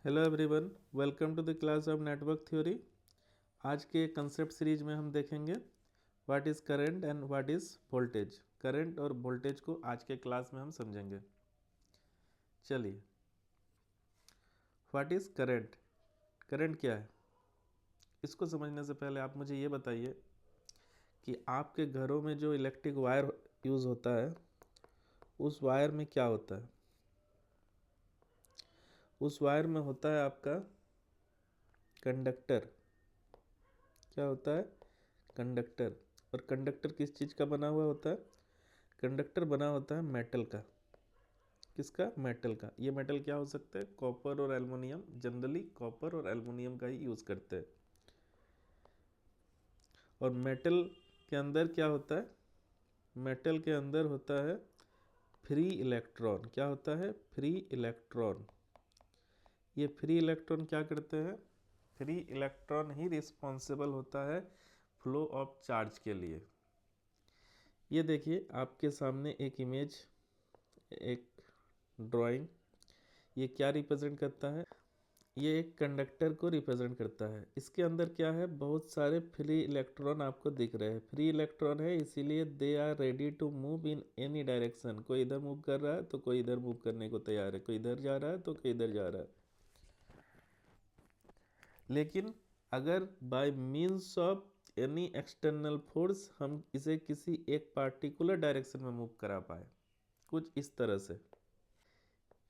Hello everyone, welcome to the class of network theory. आज के concept series में हम देखेंगे what is current and what is voltage. Current और voltage को आज के क्लास में हम समझेंगे। चलिए, व्हाट इज़ करंट, करंट क्या है, इसको समझने से पहले आप मुझे ये बताइए कि आपके घरों में जो इलेक्ट्रिक वायर यूज़ होता है उस वायर में क्या होता है। उस वायर में होता है आपका कंडक्टर। क्या होता है? कंडक्टर। और कंडक्टर किस चीज़ का बना हुआ होता है? कंडक्टर बना होता है मेटल का। किसका? मेटल का। ये मेटल क्या हो सकता है? कॉपर और एल्युमिनियम। जनरली कॉपर और एल्युमिनियम का ही यूज़ करते हैं। और मेटल के अंदर क्या होता है? मेटल के अंदर होता है फ्री इलेक्ट्रॉन। क्या होता है? Free electron. ये फ्री इलेक्ट्रॉन क्या करते हैं? फ्री इलेक्ट्रॉन ही रिस्पॉन्सिबल होता है फ्लो ऑफ चार्ज के लिए। ये देखिए आपके सामने एक इमेज, एक ड्राइंग, ये क्या रिप्रेजेंट करता है? ये एक कंडक्टर को रिप्रेजेंट करता है। इसके अंदर क्या है? बहुत सारे फ्री इलेक्ट्रॉन आपको दिख रहे हैं। फ्री इलेक्ट्रॉन है इसीलिए they are ready to move in any direction. कोई इधर मूव कर रहा है तो कोई इधर मूव करने को तैयार है, कोई इधर जा रहा है तो कोई इधर जा रहा है। लेकिन अगर bye means of any external force हम इसे किसी एक पार्टिकुलर डायरेक्शन में मूव करा पाए, कुछ इस तरह से।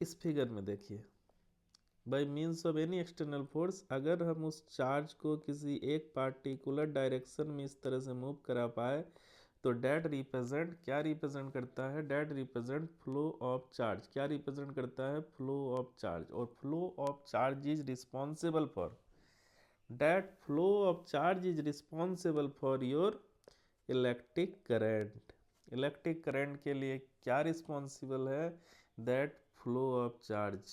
इस फिगर में देखिए, by means of any external force अगर हम उस चार्ज को किसी एक पार्टिकुलर डायरेक्शन में इस तरह से मूव करा पाए तो डैट रिप्रेजेंट, क्या रिप्रेजेंट करता है? That represent flow of charge. क्या रिप्रेजेंट करता है? Flow of charge. और flow of charge is responsible for, that flow of charge is responsible for your electric current. Electric current के लिए क्या रिस्पॉन्सिबल है? That flow of charge.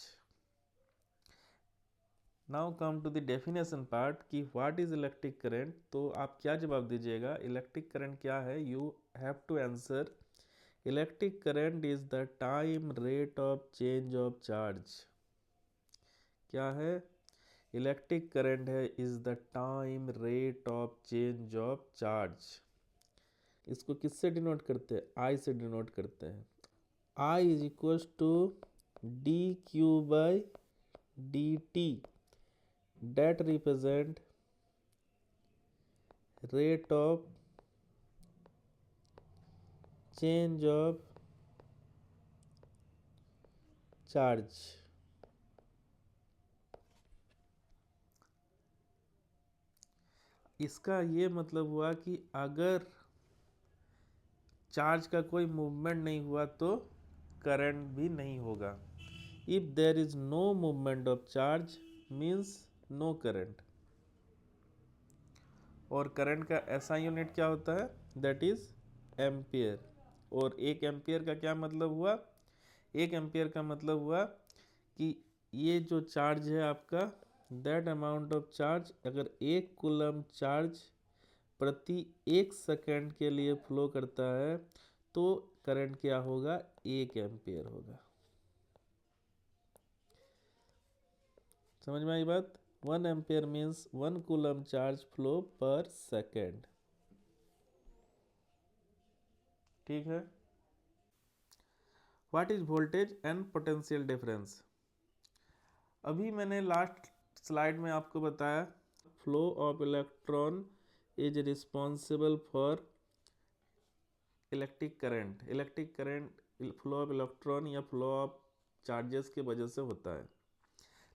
Now come to the definition part कि what is electric current. तो आप क्या जवाब दीजिएगा? इलेक्ट्रिक करंट क्या है? You have to answer electric current is the time rate of change of charge. क्या है? इलेक्ट्रिक करंट है is the time rate of change of charge. इसको किससे डिनोट करते हैं? आई से डिनोट करते हैं। I is equal to D Q by D T, that represent rate of change of charge। इसका ये मतलब हुआ कि अगर चार्ज का कोई मूवमेंट नहीं हुआ तो करंट भी नहीं होगा। If there is no movement of charge means no current. और करंट का ऐसा यूनिट क्या होता है? That is ampere. और एक एम्पियर का क्या मतलब हुआ? एक एम्पियर का मतलब हुआ कि ये जो चार्ज है आपका, दैट अमाउंट ऑफ चार्ज, अगर एक कूलम चार्ज प्रति एक सेकंड के लिए फ्लो करता है तो करंट क्या होगा? 1 एम्पियर होगा। समझ में आई बात? 1 ampere means 1 coulomb charge flow पर सेकेंड। ठीक है। What is voltage and potential difference? अभी मैंने लास्ट स्लाइड में आपको बताया flow of electron is responsible for electric current. Electric current flow of electron या फ्लो ऑफ चार्जेस के वजह से होता है।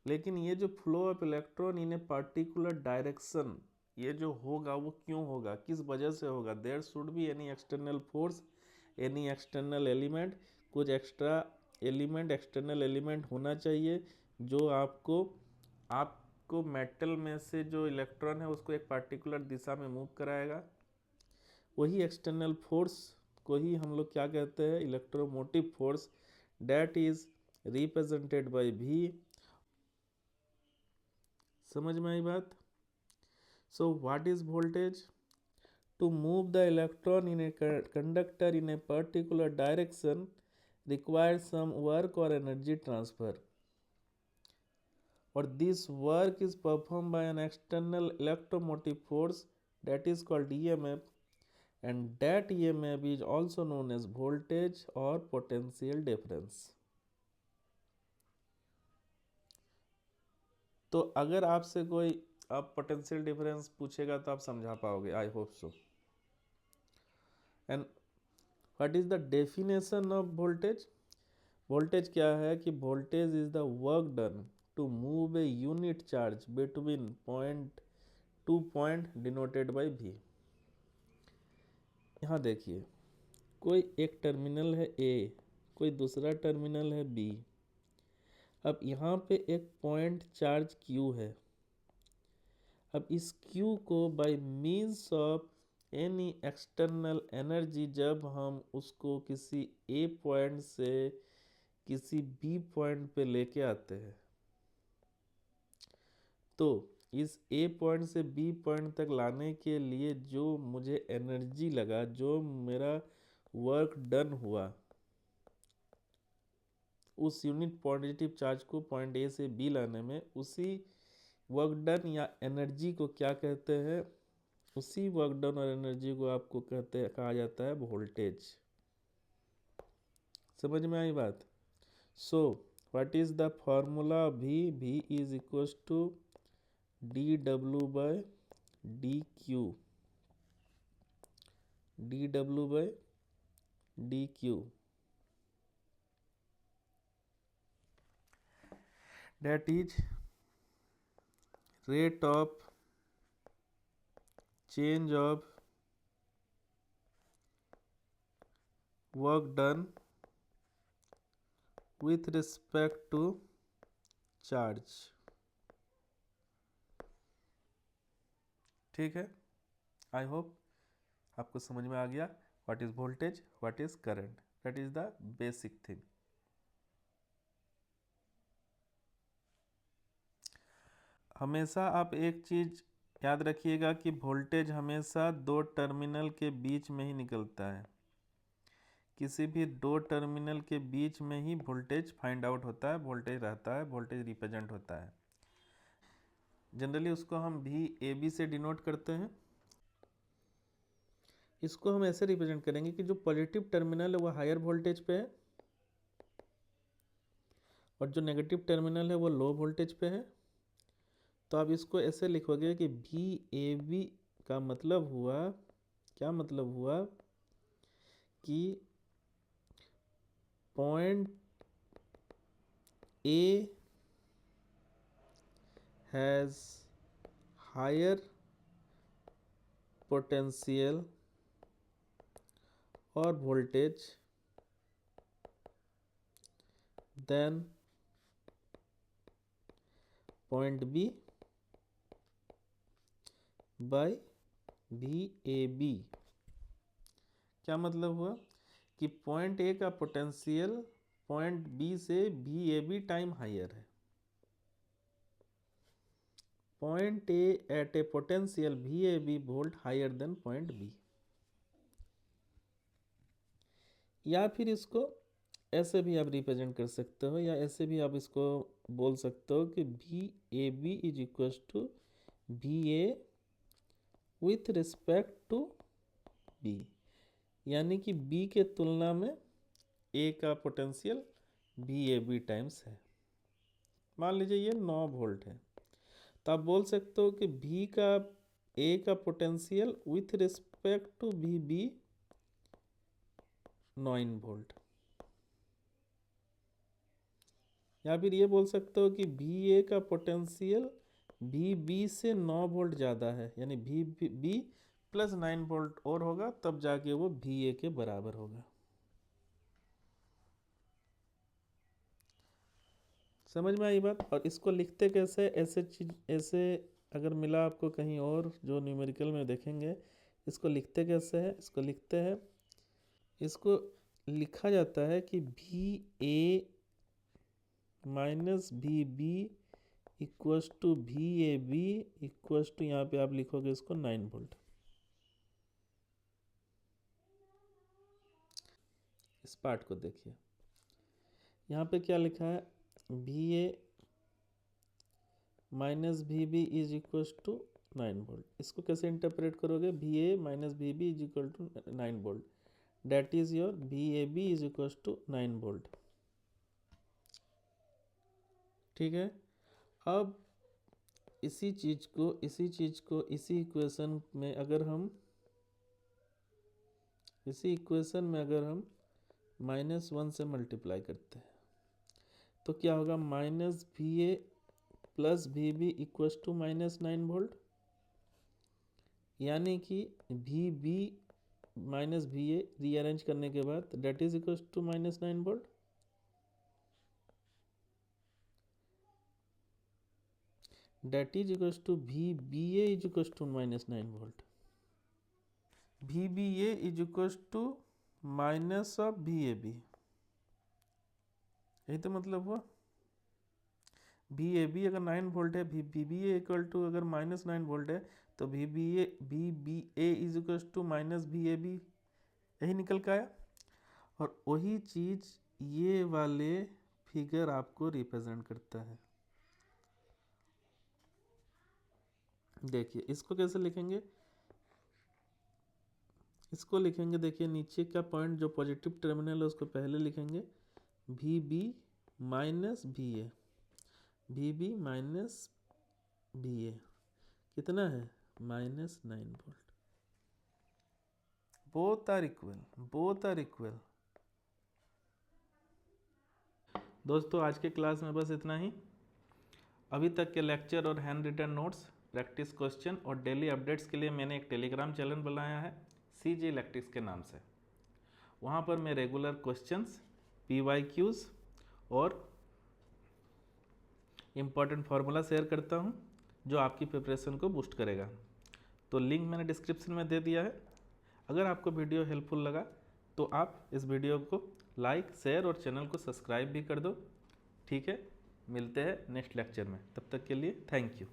लेकिन ये जो flow of electron in a particular direction, ये जो होगा वो क्यों होगा, किस वजह से होगा? There should be any external force, any external element. कुछ एक्स्ट्रा एलिमेंट, एक्सटर्नल एलिमेंट होना चाहिए जो आपको मेटल में से जो इलेक्ट्रॉन है उसको एक पार्टिकुलर दिशा में मूव कराएगा। वही एक्सटर्नल फोर्स को ही हम लोग क्या कहते हैं? Electromotive force. That is represented by V. समझ में आई बात? So what is voltage? To move the electron in a conductor in a particular direction requires some work or energy transfer। और this work is perform by an external electromotive force that is called EMF, and that EMF is also known as voltage or potential difference. तो अगर आपसे कोई अब potential difference पूछेगा तो आप समझा पाओगे, I hope so. And what is the definition of voltage? Voltage क्या है कि voltage is the work done to move a unit charge between point to point denoted by V. यहाँ देखिए, कोई एक टर्मिनल है A, कोई दूसरा टर्मिनल है B. अब यहाँ पे एक पॉइंट चार्ज Q है. अब इस Q को bye means of any external energy जब हम उसको किसी A पॉइंट से किसी B पॉइंट पे लेके आते हैं, तो इस A पॉइंट से B पॉइंट तक लाने के लिए जो मुझे एनर्जी लगा, जो मेरा वर्क डन हुआ, उस यूनिट पॉजिटिव चार्ज को पॉइंट A से B लाने में, उसी वर्क डन या एनर्जी को क्या कहते हैं? उसी वर्क डन और एनर्जी को आपको कहा जाता है वोल्टेज. समझ में आई बात? So what is the formula V? V is equal to dW by dQ. dW by dQ. That is rate of change of work done with respect to charge. ठीक है, आई होप आपको समझ में आ गया what is voltage, what is current. That is the basic thing. हमेशा आप एक चीज याद रखिएगा कि वोल्टेज हमेशा दो टर्मिनल के बीच में ही निकलता है. किसी भी दो टर्मिनल के बीच में ही वोल्टेज फाइंड आउट होता है, वोल्टेज रहता है, वोल्टेज रिप्रेजेंट होता है. जनरली उसको हम VAB से डिनोट करते हैं. इसको हम ऐसे रिप्रेजेंट करेंगे कि जो पॉजिटिव टर्मिनल है वो हायर वोल्टेज पे है और जो नेगेटिव टर्मिनल है वो लो वोल्टेज पे है. तो आप इसको ऐसे लिखोगे कि VAB का मतलब हुआ, क्या मतलब हुआ कि point A has higher potential or voltage than point B by VAB. क्या मतलब हुआ कि पॉइंट A का पोटेंशियल पॉइंट B से VAB टाइम हायर है. Point A at a potential VAB volt higher than point B. या फिर इसको ऐसे भी आप रिप्रेजेंट कर सकते हो, या ऐसे भी आप इसको बोल सकते हो कि VAB is equal to VA with respect to B. यानी कि B के तुलना में A का पोटेंशियल VAB टाइम्स है. मान लीजिए ये 9 वोल्ट है, तो आप बोल सकते हो कि A का potential with respect to VB 9 volt. या फिर ये बोल सकते हो कि VA का पोटेंशियल VB से 9 वोल्ट ज़्यादा है, यानी VB प्लस 9 वोल्ट और होगा, तब जाके वो VA के बराबर होगा. समझ में आई बात? और इसको लिखते कैसे? ऐसे चीज, ऐसे अगर मिला आपको कहीं और जो न्यूमेरिकल में देखेंगे, इसको लिखते कैसे है? इसको लिखते हैं, इसको लिखा जाता है कि VA minus VB equals to VAB equals to, यहाँ पे आप लिखोगे इसको 9 वोल्ट. इस पार्ट को देखिए, यहाँ पे क्या लिखा है? VA minus V B is equal to 9 volt. इसको कैसे इंटरप्रेट करोगे? V A minus V B is equal to 9 volt, that is your V A B is equal to 9 volt. ठीक है, अब इसी चीज को इसी इक्वेशन में अगर हम -1 से मल्टीप्लाई करते हैं तो क्या होगा? Minus V A plus V B equal to -9 volt, यानी कि V B minus V A rearrange करने के बाद that is equal to -9 volt. That is equal to V B A is equal to -9 volt. V B A is equal to minus of V A B, यही तो मतलब हुआ। We A B अगर 9 volt है, V B A equal to अगर -9 volt है, तो V B A is equal to minus V A B, यही निकल के आया। और वही चीज ये वाले फिगर आपको रिप्रेजेंट करता है। देखिए इसको कैसे लिखेंगे? इसको लिखेंगे, देखिए नीचे का पॉइंट जो पॉजिटिव टर्मिनल है उसको पहले लिखेंगे, V B minus V A, V B minus V A कितना है? -9 वोल्ट। Both are equal. दोस्तों आज के क्लास में बस इतना ही। अभी तक के लेक्चर और hand written notes, practice question और डेली अपडेट्स के लिए मैंने एक टेलीग्राम चैनल बनाया है CG इलेक्ट्रिक्स के नाम से। वहाँ पर मैं रेगुलर क्वेश्चंस, PYQs और इम्पॉर्टेंट फार्मूला शेयर करता हूँ जो आपकी प्रिपरेशन को बूस्ट करेगा। तो लिंक मैंने डिस्क्रिप्शन में दे दिया है। अगर आपको वीडियो हेल्पफुल लगा तो आप इस वीडियो को लाइक, शेयर और चैनल को सब्सक्राइब भी कर दो। ठीक है, मिलते हैं नेक्स्ट लेक्चर में, तब तक के लिए थैंक यू।